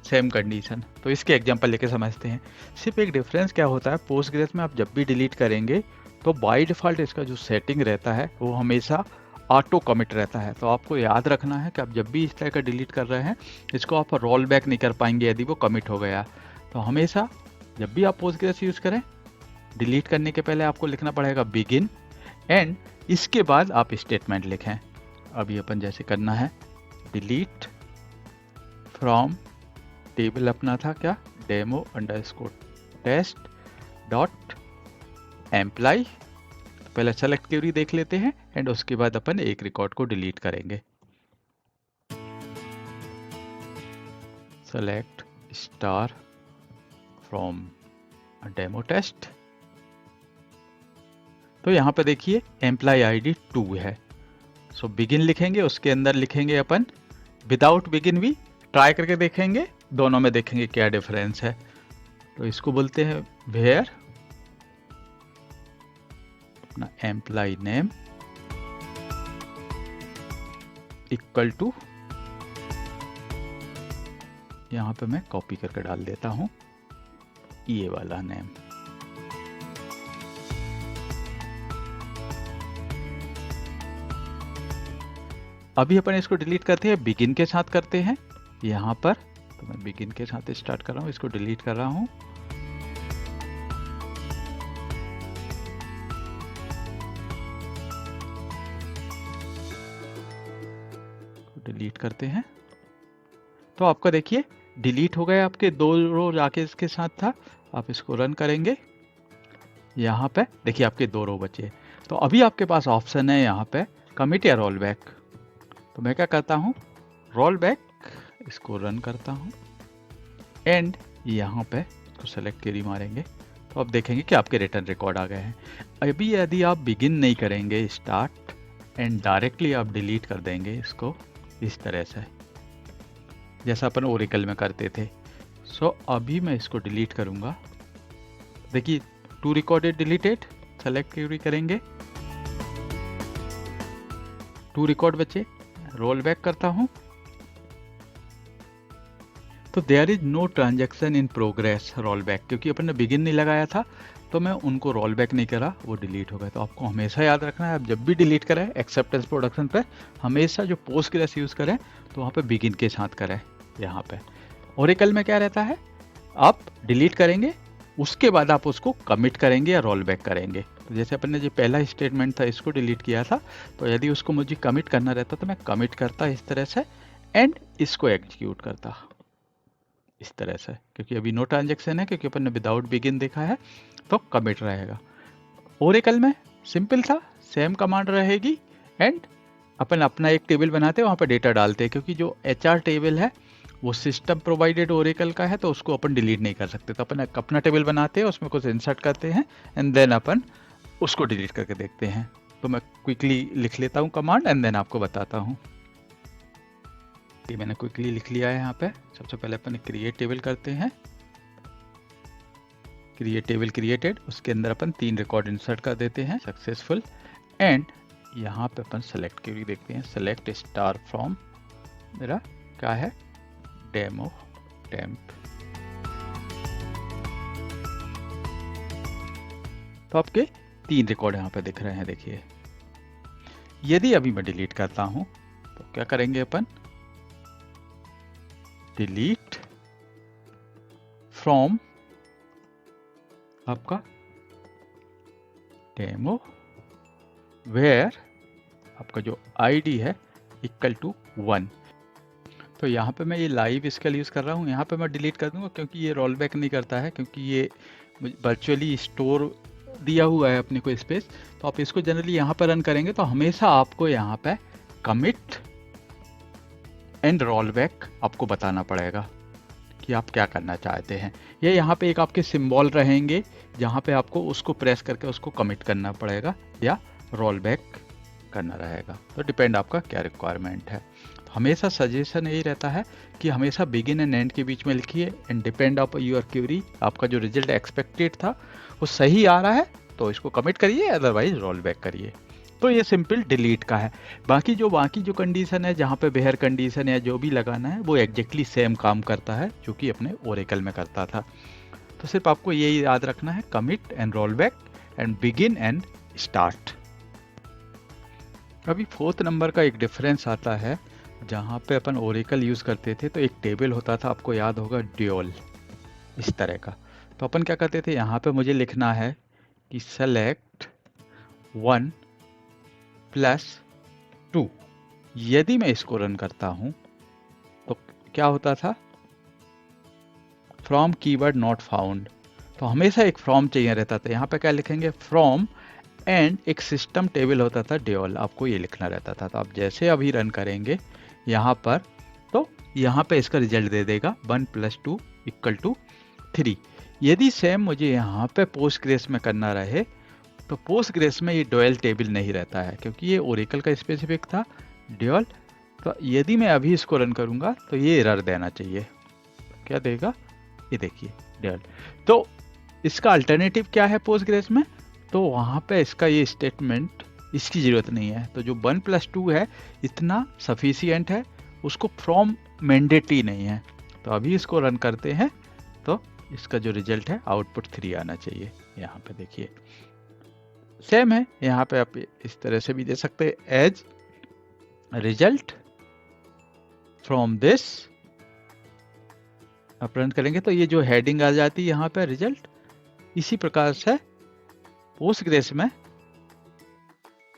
सेम कंडीशन। तो इसके एग्जांपल लेके समझते हैं। सिर्फ एक डिफरेंस क्या होता है, पोस्टग्रेस में आप जब भी डिलीट करेंगे तो बाय डिफॉल्ट इसका जो सेटिंग रहता है वो हमेशा ऑटो कमिट रहता है। तो आपको याद रखना है कि आप जब भी इस तरह का डिलीट कर रहे हैं, इसको आप रोल बैक नहीं कर पाएंगे यदि वो कमिट हो गया। तो हमेशा जब भी आप पोस्टग्रेस यूज करें, डिलीट करने के पहले आपको लिखना पड़ेगा बिगिन, एंड इसके बाद आप स्टेटमेंट लिखें। अभी अपन जैसे करना है, डिलीट फ्रॉम टेबल अपना था क्या, demo underscore test dot employee. पहले सेलेक्ट क्वेरी देख लेते हैं, एंड उसके बाद अपन एक रिकॉर्ड को डिलीट करेंगे। Select star from demo test. तो यहाँ पे देखिए एम्प्लॉय आईडी 2 है। सो बिगिन लिखेंगे, उसके अंदर लिखेंगे अपन विदाउट बिगिन भी। ट्राई करके देखेंगे, दोनों में देखेंगे क्या डिफरेंस है। तो इसको बोलते हैं वेयर अपना एम्प्लॉय नेम इक्वल टू, यहां पे मैं कॉपी करके डाल देता हूं ये वाला नेम। अभी अपन इसको डिलीट करते हैं, बिगिन के साथ करते हैं यहां पर। तो मैं बिगिन के साथ स्टार्ट कर रहा हूं, इसको डिलीट कर रहा हूं। डिलीट करते हैं, तो आपका देखिए डिलीट हो गए आपके 2 रो जाके इसके साथ था। आप इसको रन करेंगे, यहाँ पे देखिए आपके 2 रो बचे। तो अभी आपके पास ऑप्शन है यहाँ पे कमिट या रोल बैक। तो मैं क्या करता हूँ, रोल बैक, इसको रन करता हूँ, एंड यहाँ पे इसको सेलेक्ट क्वेरी मारेंगे। तो आप देखेंगे कि आपके रिटर्न रिकॉर्ड आ गए हैं। अभी यदि आप बिगिन नहीं करेंगे, स्टार्ट एंड डायरेक्टली आप डिलीट कर देंगे इसको इस तरह से, जैसा अपन ओरेकल में करते थे। सो अभी मैं इसको डिलीट करूंगा। देखिए 2 रिकॉर्डेड डिलीटेड, सेलेक्ट क्वेरी करेंगे, 2 रिकॉर्ड बचे। रोल बैक करता हूं, तो there is no transaction in progress roll back, क्योंकि अपन ने बिगिन नहीं लगाया था तो मैं उनको रोल बैक नहीं करा, वो डिलीट हो गए। तो आपको हमेशा याद रखना है, आप जब भी डिलीट करें एक्सेप्टेंस प्रोडक्शन पे, हमेशा जो पोस्टग्रेस यूज करें तो वहाँ पे बिगिन के साथ करें। यहाँ पे ओरेकल में क्या रहता है, आप डिलीट करेंगे, उसके बाद आप उसको कमिट करेंगे या रोल बैक करेंगे। तो जैसे अपन ने जो पहला स्टेटमेंट था इसको डिलीट किया था, तो यदि उसको मुझे कमिट करना रहता तो मैं कमिट करता इस तरह से एंड इसको एग्जीक्यूट करता इस तरह से, क्योंकि अभी नो ट्रांजेक्शन है, क्योंकि अपन ने विदाउट बिगिन देखा है, तो कमिट रहेगा। ओरेकल में सिंपल था, सेम कमांड रहेगी एंड अपन अपना एक टेबल बनाते हैं, वहाँ पर डेटा डालते हैं, क्योंकि जो HR टेबल है वो सिस्टम प्रोवाइडेड ओरेकल का है, तो उसको अपन डिलीट नहीं कर सकते। तो अपन अपना टेबल बनाते हैं, उसमें कुछ इंसर्ट करते हैं एंड देन अपन उसको डिलीट करके देखते हैं। तो मैं क्विकली लिख लेता हूँ कमांड एंड देन आपको बताता हूँ। ये मैंने क्विकली लिख लिया है। यहाँ पे सबसे पहले अपन क्रिएट टेबल करते हैं, क्रिएट टेबल क्रिएटेड, उसके अंदर अपन 3 रिकॉर्ड इंसर्ट कर देते हैं सक्सेसफुल एंड यहाँ पे अपन सेलेक्ट क्वेरी देखते हैं, सेलेक्ट स्टार फ्रॉम, मेरा क्या है, डेमो टेम्प। तो आपके 3 रिकॉर्ड यहाँ पे दिख रहे हैं, देखिए। यदि अभी मैं डिलीट करता हूं तो क्या करेंगे अपन, डिलीट फ्रॉम आपका डेमो वेयर आपका जो आईडी है इक्वल टू 1। तो यहाँ पे मैं ये लाइव स्केल यूज़ कर रहा हूँ, यहाँ पे मैं डिलीट कर दूंगा क्योंकि ये रोल बैक नहीं करता है, क्योंकि ये वर्चुअली स्टोर दिया हुआ है अपने को स्पेस। तो आप इसको जनरली यहाँ पर रन करेंगे तो हमेशा आपको यहाँ पे कमिट एंड रोल बैक आपको बताना पड़ेगा कि आप क्या करना चाहते हैं। ये यहाँ पे एक आपके सिंबल रहेंगे जहाँ पे आपको उसको प्रेस करके उसको कमिट करना पड़ेगा या रोल बैक करना रहेगा। तो डिपेंड आपका क्या रिक्वायरमेंट है। तो हमेशा सजेशन यही रहता है कि हमेशा बिगिन एंड एंड के बीच में लिखिए and depend of your query, आपका जो रिजल्ट एक्सपेक्टेड था वो सही आ रहा है तो इसको कमिट करिए, अदरवाइज रोल बैक करिए। तो ये सिंपल डिलीट का है। बाकी जो कंडीशन है जहाँ पे बेहर कंडीशन या जो भी लगाना है वो एग्जैक्टली सेम काम करता है जो कि अपने ओरेकल में करता था। तो सिर्फ आपको यही याद रखना है, commit and roll back and begin and start. अभी 4th नंबर का एक डिफरेंस आता है, जहाँ पे अपन ओरेकल यूज़ करते थे तो एक टेबल होता था, आपको याद होगा, ड्यूल इस तरह का। तो अपन क्या करते थे, यहाँ पे मुझे लिखना है कि सेलेक्ट 1 प्लस 2। यदि मैं इसको रन करता हूं तो क्या होता था, फ्रॉम कीवर्ड नॉट फाउंड। तो हमेशा एक फ्रॉम चाहिए रहता था। यहाँ पे क्या लिखेंगे, फ्रॉम एंड एक सिस्टम टेबल होता था ड्यूल, आपको ये लिखना रहता था। तो आप जैसे अभी रन करेंगे यहाँ पर तो यहाँ पे इसका रिजल्ट दे देगा 1 + 2 = 3। यदि सेम मुझे यहाँ पे पोस्टग्रेस में करना रहे तो पोस्टग्रेस में ये ड्यूल टेबल नहीं रहता है, क्योंकि ये ओरेकल का स्पेसिफिक था ड्यूल। तो यदि मैं अभी इसको रन करूंगा तो ये एरर देना चाहिए। क्या देगा, ये देखिए ड्यूल। तो इसका अल्टरनेटिव क्या है पोस्टग्रेस में, तो वहाँ पे इसका ये स्टेटमेंट, इसकी ज़रूरत नहीं है। तो जो 1 + 2 है इतना सफिशियंट है, उसको फ्रॉम मैंडेटरी नहीं है। तो अभी इसको रन करते हैं तो इसका जो रिजल्ट है आउटपुट 3 आना चाहिए। यहाँ पे देखिए सेम है, यहाँ पे आप इस तरह से भी दे सकते हैं, एज रिजल्ट फ्रॉम दिस। आप रन करेंगे तो ये जो हेडिंग आ जाती है यहाँ पे रिजल्ट, इसी प्रकार से पोस्टग्रेस में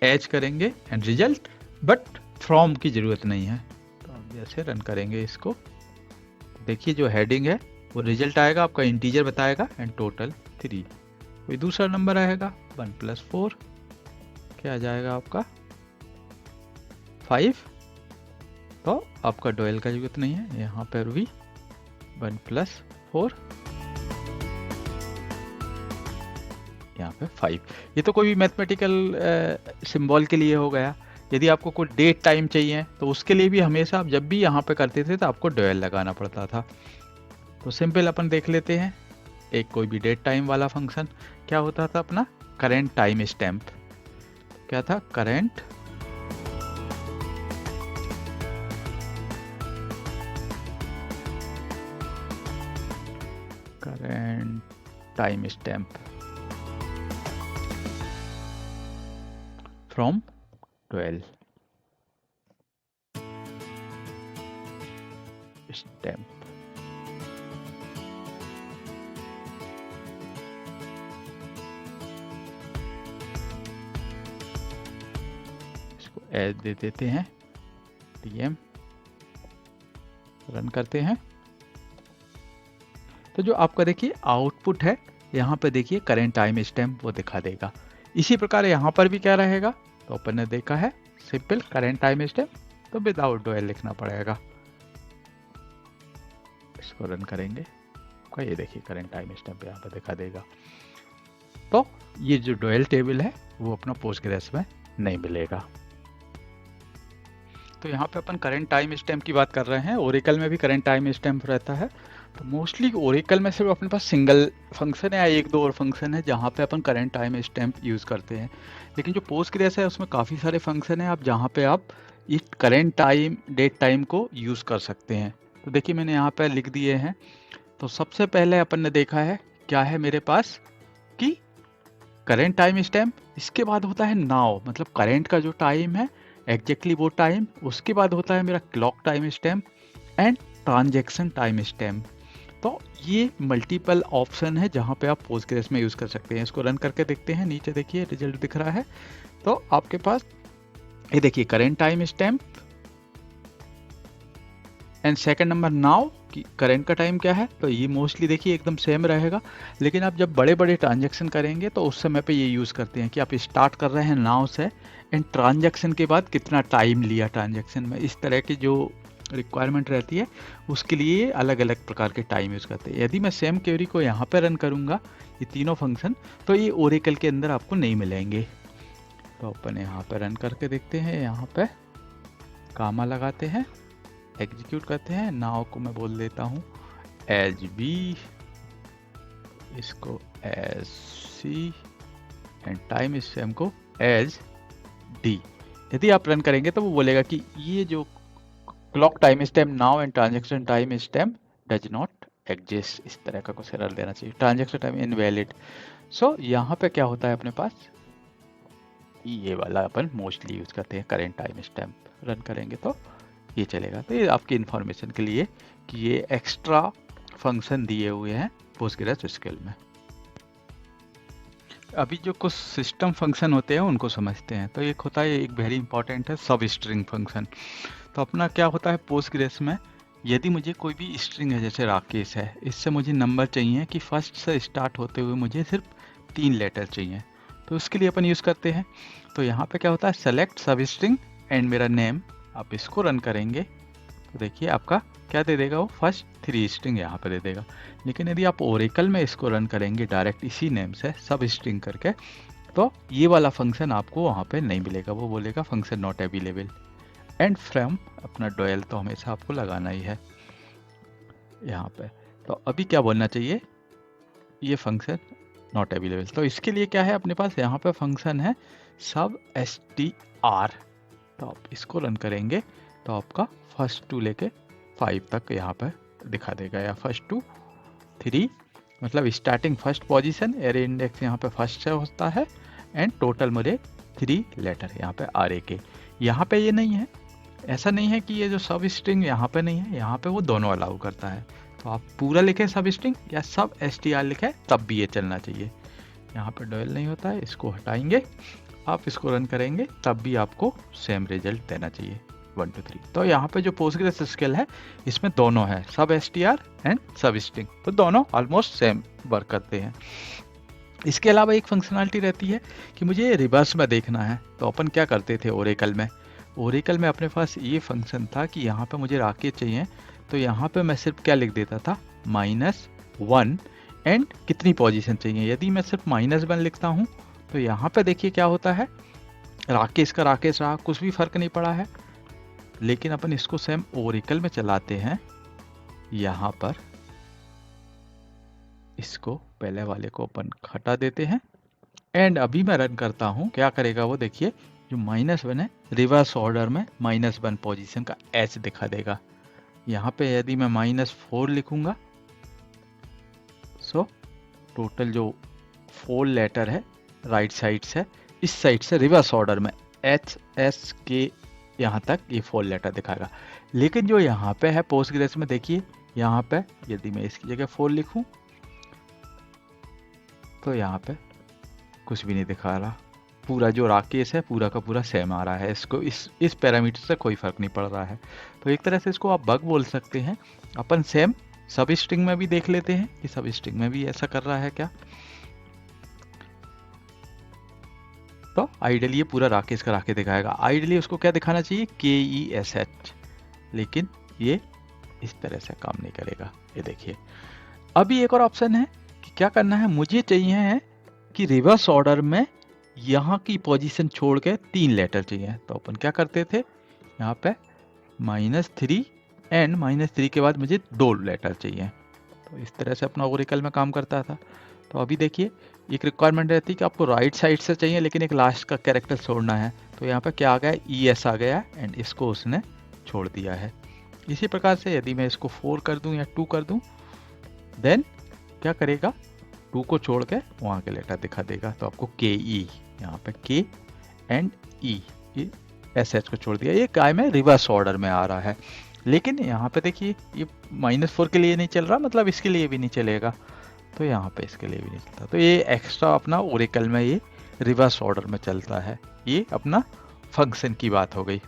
एज करेंगे एंड रिजल्ट, बट फ्रॉम की जरूरत नहीं है। तो आप जैसे रन करेंगे इसको, देखिए जो हेडिंग है वो रिजल्ट आएगा, आपका इंटीजर बताएगा एंड टोटल 3। कोई दूसरा नंबर आएगा 1 + 4, क्या आ जाएगा आपका 5। तो आपका ड्यूल का जरूरत नहीं है, यहाँ पर भी 1 + 4, यहाँ पे 5। ये तो कोई भी मैथमेटिकल सिंबल के लिए हो गया। यदि आपको कोई डेट टाइम चाहिए तो उसके लिए भी हमेशा आप जब भी यहाँ पे करते थे तो आपको ड्यूल लगाना पड़ता था। तो सिंपल अपन देख लेते हैं, एक कोई भी डेट टाइम वाला फंक्शन क्या होता था अपना, करेंट टाइम स्टैम्प। क्या था, current time stamp from 12 stamp. As दे देते हैं, tm, रन करते हैं। तो जो आपका देखिए आउटपुट है यहाँ पे देखिए करेंट टाइम स्टैम्प वो दिखा देगा। इसी प्रकार यहाँ पर भी क्या रहेगा, तो अपन ने देखा है सिंपल करेंट टाइम स्टैम्प, तो विदाउट डोएल लिखना पड़ेगा। इसको रन करेंगे, ये देखिए करेंट टाइम स्टैम्प यहाँ पे दिखा देगा। तो ये जो डोएल टेबल है वो अपना पोस्टग्रेस में नहीं मिलेगा। तो यहाँ पे अपन करेंट टाइम स्टैम्प की बात कर रहे हैं, ओरेकल में भी करेंट टाइम स्टैम्प रहता है। तो मोस्टली ओरेकल में सिर्फ अपने पास सिंगल फंक्शन है या एक दो और फंक्शन है जहाँ पे अपन करेंट टाइम स्टैम्प यूज़ करते हैं। लेकिन जो पोस्टग्रेस है उसमें काफ़ी सारे फंक्शन है आप जहाँ पे आप इस करेंट टाइम डेट टाइम को यूज़ कर सकते हैं। तो देखिए मैंने यहाँ पे लिख दिए हैं। तो सबसे पहले अपन ने देखा है क्या है मेरे पास कि करेंट टाइम स्टैम्प, इसके बाद होता है नाउ, मतलब करेंट का जो टाइम है एग्जैक्टली वो टाइम, उसके बाद होता है मेरा clock time stamp and transaction time stamp. तो ये मल्टीपल ऑप्शन है जहाँ पे आप पोस्टग्रेस में यूज़ कर सकते हैं। इसको रन करके देखते हैं, नीचे देखिए रिजल्ट दिख रहा है। तो आपके पास ये देखिए current time stamp and second number now कि करेंट का टाइम क्या है, तो ये मोस्टली देखिए एकदम सेम रहेगा। लेकिन आप जब बड़े बड़े ट्रांजैक्शन करेंगे तो उस समय पे ये यूज़ करते हैं कि आप स्टार्ट कर रहे हैं नाउ से एंड ट्रांजैक्शन के बाद कितना टाइम लिया ट्रांजैक्शन में, इस तरह की जो रिक्वायरमेंट रहती है उसके लिए अलग अलग प्रकार के टाइम यूज़ करते हैं। यदि मैं सेम क्वेरी को यहाँ पे रन करूँगा ये तीनों फंक्शन, तो ये ओरेकल के अंदर आपको नहीं मिलेंगे। तो अपन यहाँ पे रन करके देखते हैं, यहाँ पे कामा लगाते हैं, एग्जीक्यूट करते हैं। नाउ को मैं बोल देता हूँ एज बी, इसको as C and time stamp को एज डी। यदि आप रन करेंगे तो वो बोलेगा कि ये जो clock time stamp now and transaction time stamp does not exist, इस तरह का कुछ एरर देना चाहिए, ट्रांजैक्शन टाइम इनवैलिड। सो यहाँ पे क्या होता है अपने पास, ये वाला अपन मोस्टली यूज करते हैं करेंट टाइम स्टैम्प। रन करेंगे तो ये चलेगा। तो ये आपकी इन्फॉर्मेशन के लिए कि ये एक्स्ट्रा फंक्शन दिए हुए हैं पोस्टग्रेस एसक्यूएल में। अभी जो कुछ सिस्टम फंक्शन होते हैं उनको समझते हैं। तो एक होता है, एक वेरी इंपॉर्टेंट है सब स्ट्रिंग फंक्शन। तो अपना क्या होता है पोस्टग्रेस में, यदि मुझे कोई भी स्ट्रिंग है जैसे राकेश है, इससे मुझे नंबर चाहिए कि फर्स्ट से स्टार्ट होते हुए मुझे सिर्फ 3 लेटर चाहिए, तो उसके लिए अपन यूज़ करते हैं। तो यहाँ पे क्या होता है सेलेक्ट सब स्ट्रिंग एंड मेरा नेम, आप इसको रन करेंगे तो देखिए आपका क्या दे देगा, वो फर्स्ट 3 स्ट्रिंग यहाँ पे दे देगा। लेकिन यदि आप ओरेकल में इसको रन करेंगे डायरेक्ट इसी नेम से सब स्ट्रिंग करके, तो ये वाला फंक्शन आपको वहाँ पे नहीं मिलेगा, वो बोलेगा function not available and from अपना डोएल तो हमेशा आपको लगाना ही है यहाँ पे। तो अभी क्या बोलना चाहिए, ये फंक्शन नॉट अवेलेबल। तो इसके लिए क्या है अपने पास यहाँ पे फंक्शन है सब str। तो आप इसको रन करेंगे तो आपका फर्स्ट टू लेके 5 तक यहाँ पे दिखा देगा, या फर्स्ट टू 3 मतलब starting first position, array index यहाँ पे फर्स्ट से होता है एंड टोटल मुझे 3 लेटर यहाँ पे आर ए के। यहाँ पे ये नहीं है, ऐसा नहीं है कि ये जो सब स्ट्रिंग यहाँ पे नहीं है, यहाँ पे वो दोनों अलाउ करता है। तो आप पूरा लिखे सब स्ट्रिंग या सब str लिखे तब भी ये चलना चाहिए। यहाँ पे डोएल नहीं होता है, इसको हटाएंगे, आप इसको रन करेंगे तब भी आपको सेम रिजल्ट देना चाहिए 1 2 3। तो यहाँ पे जो पोस्टग्रेस एसक्यूएल है इसमें दोनों है सब str एंड सब स्ट्रिंग, तो दोनों ऑलमोस्ट सेम वर्क करते हैं। इसके अलावा एक फंक्शनलिटी रहती है कि मुझे रिवर्स में देखना है। तो अपन क्या करते थे ओरेकल में, ओरेकल में अपने पास ये फंक्शन था कि यहाँ पे मुझे राकेश चाहिए, तो यहाँ पे मैं सिर्फ क्या लिख देता था -1 एंड कितनी पोजीशन चाहिए। यदि मैं सिर्फ -1 लिखता हूँ तो यहाँ पे देखिए क्या होता है, राकेश का राकेश रहा, कुछ भी फर्क नहीं पड़ा है। लेकिन अपन इसको सेम ओरेकल में चलाते हैं, यहाँ पर इसको पहले वाले को अपन हटा देते हैं एंड अभी मैं रन करता हूँ, क्या करेगा वो देखिए, जो -1 है रिवर्स ऑर्डर में -1 पोजीशन का एच दिखा देगा। यहाँ पे यदि मैं -4 लिखूंगा, सो टोटल जो 4 लेटर है राइट साइड से, इस साइड से रिवर्स ऑर्डर में HSK यहाँ तक ये 4 लेटर दिखाएगा। लेकिन जो यहाँ पे है पोस्टग्रेस में देखिए, यहाँ पे यदि मैं इसकी जगह 4 लिखूं तो यहाँ पे कुछ भी नहीं दिखा रहा, पूरा जो राकेश है पूरा का पूरा सेम आ रहा है, इसको इस पैरामीटर से कोई फर्क नहीं पड़ रहा है। तो एक तरह से इसको आप बग बोल सकते हैं। अपन सेम सब स्ट्रिंग में भी देख लेते हैं कि सब स्ट्रिंग में भी ऐसा कर रहा है क्या। तो आइडियली ये पूरा राकेश का राकेश दिखाएगा। आइडियली उसको क्या दिखाना चाहिए, KESH, लेकिन ये इस तरह से काम नहीं करेगा। ये देखिए, अभी एक और ऑप्शन है कि क्या करना है, मुझे चाहिए है कि रिवर्स ऑर्डर में यहाँ की पोजीशन छोड़ के 3 लेटर चाहिए। तो अपन क्या करते थे, यहाँ पे -3 एंड -3 के बाद मुझे 2 लेटर चाहिए। तो इस तरह से अपना ओरेकल में काम करता था। तो अभी देखिए, एक रिक्वायरमेंट रहती है कि आपको राइट साइड से चाहिए लेकिन एक लास्ट का कैरेक्टर छोड़ना है। तो यहाँ पे क्या आ गया, ES आ गया एंड इसको उसने छोड़ दिया है। इसी प्रकार से यदि मैं इसको 4 कर दूं या 2 कर दूं, देन क्या करेगा, 2 को छोड़ के वहाँ के लेटर दिखा देगा। तो आपको KE, यहाँ पे K एंड E, SH को छोड़ दिया। ये काय में रिवर्स ऑर्डर में आ रहा है। लेकिन यहाँ पे देखिए, ये -4 के लिए नहीं चल रहा, मतलब इसके लिए भी नहीं चलेगा। तो यहाँ पे इसके लिए भी नहीं चलता। तो ये एक्स्ट्रा अपना ओरेकल में ये रिवर्स ऑर्डर में चलता है। ये अपना फंक्शन की बात हो गई,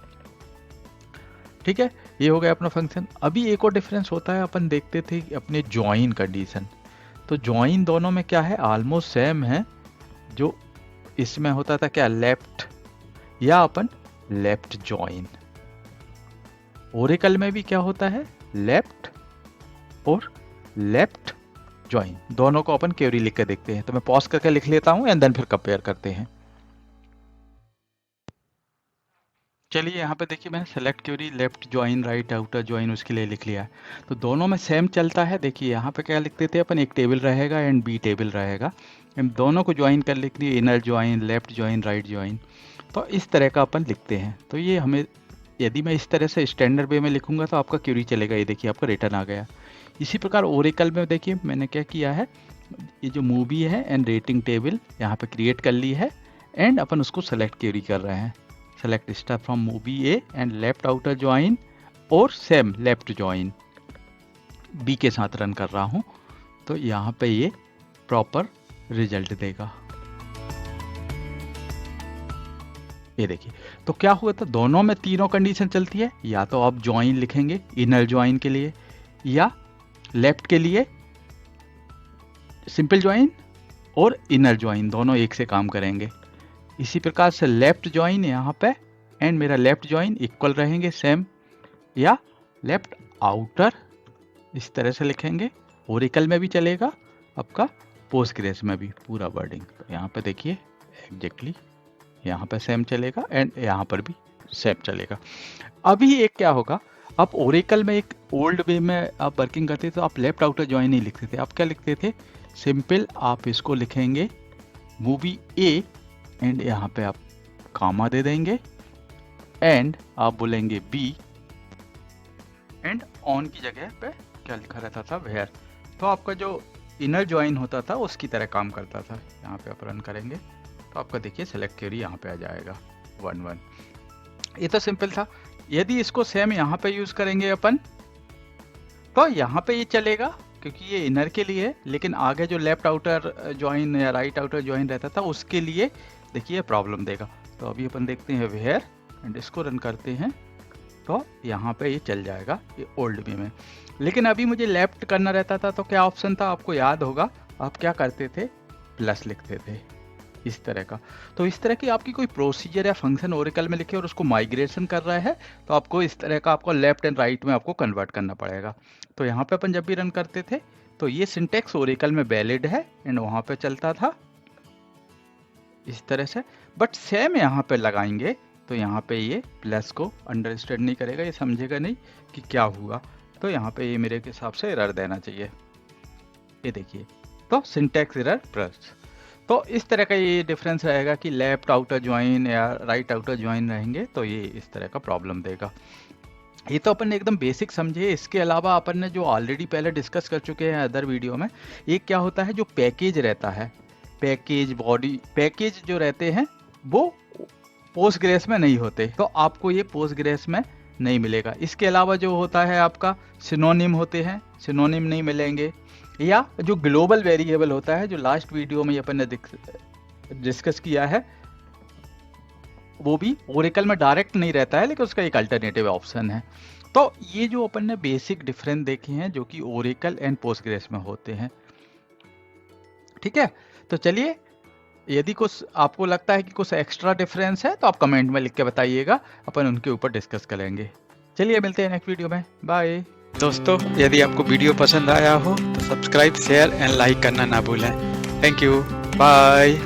ठीक है। ये हो गया अपना फंक्शन। अभी एक और डिफरेंस होता है, अपन देखते थे अपने ज्वाइन कंडीशन। तो ज्वाइन दोनों में क्या है, ऑलमोस्ट सेम है। जो इसमें होता था क्या, लेफ्ट या अपन लेफ्ट ज्वाइन। ओरेकल में भी क्या होता है, लेफ्ट और लेफ्ट ज्वाइन, दोनों को अपन क्वेरी लिख के देखते हैं। तो मैं पॉज करके लिख लेता हूं एंड देन फिर कंपेयर करते हैं। चलिए यहाँ पे देखिए, मैंने select query left join right outer join उसके लिए लिख लिया है। तो दोनों में सेम चलता है। देखिए यहाँ पे क्या लिखते थे अपन, एक टेबल रहेगा एंड बी टेबल रहेगा। इन दोनों को ज्वाइन कर लिख लिए, inner join, left join, right join. तो इस तरह का अपन लिखते हैं। तो ये हमें, यदि मैं इस तरह से स्टैंडर्ड वे में लिखूंगा तो आपका क्वेरी चलेगा। ये देखिए आपका रिटर्न आ गया। इसी प्रकार ओरेकल में देखिए मैंने क्या किया है, ये जो मूवी है एंड रेटिंग टेबल यहाँ पे क्रिएट कर ली है एंड अपन उसको सेलेक्ट क्वेरी कर रहे हैं। Select star from movie A and left outer join और सेम लेफ्ट ज्वाइन बी के साथ रन कर रहा हूँ। तो यहाँ पे ये प्रॉपर रिजल्ट देगा। ये देखिए, तो क्या हुआ था, दोनों में तीनों कंडीशन चलती है। या तो आप ज्वाइन लिखेंगे इनर ज्वाइन के लिए, या लेफ्ट के लिए सिंपल ज्वाइन और इनर ज्वाइन, दोनों एक से काम करेंगे। इसी प्रकार से लेफ्ट ज्वाइन यहाँ पे एंड मेरा लेफ्ट ज्वाइन इक्वल रहेंगे सेम, या लेफ्ट आउटर इस तरह से लिखेंगे। ओरेकल में भी चलेगा, आपका पोस्टग्रेस में भी पूरा वर्डिंग। तो यहाँ पे देखिए एग्जैक्टली यहाँ पे सेम चलेगा एंड यहाँ पर भी सेम चलेगा। अभी एक क्या होगा, आप ओरेकल में एक ओल्ड वे में आप वर्किंग करते थे तो आप लेफ्ट आउटर ज्वाइन नहीं लिखते थे। आप क्या लिखते थे, सिंपल आप इसको लिखेंगे मूवी ए एंड यहाँ पे आप कामा दे देंगे एंड आप बोलेंगे बी एंड ऑन की जगह पे क्या लिखा रहता था, वेयर। तो आपका जो इनर ज्वाइन होता था उसकी तरह काम करता था। यहाँ पे आप रन करेंगे तो आपका देखिए सेलेक्ट क्वेरी यहाँ पे आ जाएगा 1-1। ये तो सिंपल था। यदि इसको सेम यहाँ पे यूज करेंगे अपन, तो यहाँ पे ये चलेगा क्योंकि ये इनर के लिए है, लेकिन आगे जो लेफ्ट आउटर ज्वाइन या राइट आउटर ज्वाइन रहता था उसके लिए देखिए प्रॉब्लम देगा। तो अभी अपन देखते हैं वेयर एंड इसको रन करते हैं तो यहाँ पे ये चल जाएगा, ये ओल्ड वे में। लेकिन अभी मुझे लेफ्ट करना रहता था तो क्या ऑप्शन था, आपको याद होगा, आप क्या करते थे, प्लस लिखते थे इस तरह का। तो इस तरह की आपकी कोई प्रोसीजर या फंक्शन ओरेकल में लिखे और उसको माइग्रेशन कर रहा है तो आपको इस तरह का आपको लेफ्ट एंड राइट में आपको कन्वर्ट करना पड़ेगा। तो यहाँ पे अपन जब भी रन करते थे तो ये सिंटेक्स ओरेकल में वैलिड है एंड वहाँ पे चलता था इस तरह से। बट सेम यहाँ पे लगाएंगे तो यहाँ पे ये प्लस को अंडरस्टैंड नहीं करेगा, ये समझेगा नहीं कि क्या हुआ। तो यहाँ पे ये मेरे हिसाब से एरर देना चाहिए। ये देखिए, तो सिंटेक्स एरर प्लस। तो इस तरह का ये डिफरेंस रहेगा कि लेफ्ट आउटर ज्वाइन या राइट आउटर ज्वाइन रहेंगे तो ये इस तरह का प्रॉब्लम देगा। ये तो अपन ने एकदम बेसिक समझे। इसके अलावा अपन ने जो ऑलरेडी पहले डिस्कस कर चुके हैं अदर वीडियो में, एक क्या होता है जो पैकेज रहता है, पैकेज बॉडी पैकेज जो रहते हैं वो पोस्टग्रेस में नहीं होते, तो आपको ये पोस्टग्रेस में नहीं मिलेगा। इसके अलावा जो होता है आपका सिनोनिम होते हैं, सिनोनिम नहीं मिलेंगे। या जो ग्लोबल वेरिएबल होता है जो लास्ट वीडियो में अपन ने डिस्कस किया है, वो भी ओरेकल में डायरेक्ट नहीं रहता है, लेकिन उसका एक अल्टरनेटिव ऑप्शन है। तो ये जो अपन ने बेसिक डिफरेंस देखे हैं जो कि ओरेकल एंड पोस्टग्रेस में होते हैं, ठीक है। तो चलिए, यदि कुछ आपको लगता है कि कुछ एक्स्ट्रा डिफरेंस है तो आप कमेंट में लिख के बताइएगा, अपन उनके ऊपर डिस्कस करेंगे। चलिए मिलते हैं नेक्स्ट वीडियो में, बाय।
दोस्तों, यदि आपको वीडियो पसंद आया हो तो सब्सक्राइब, शेयर एंड लाइक करना ना भूलें। Thank you, bye.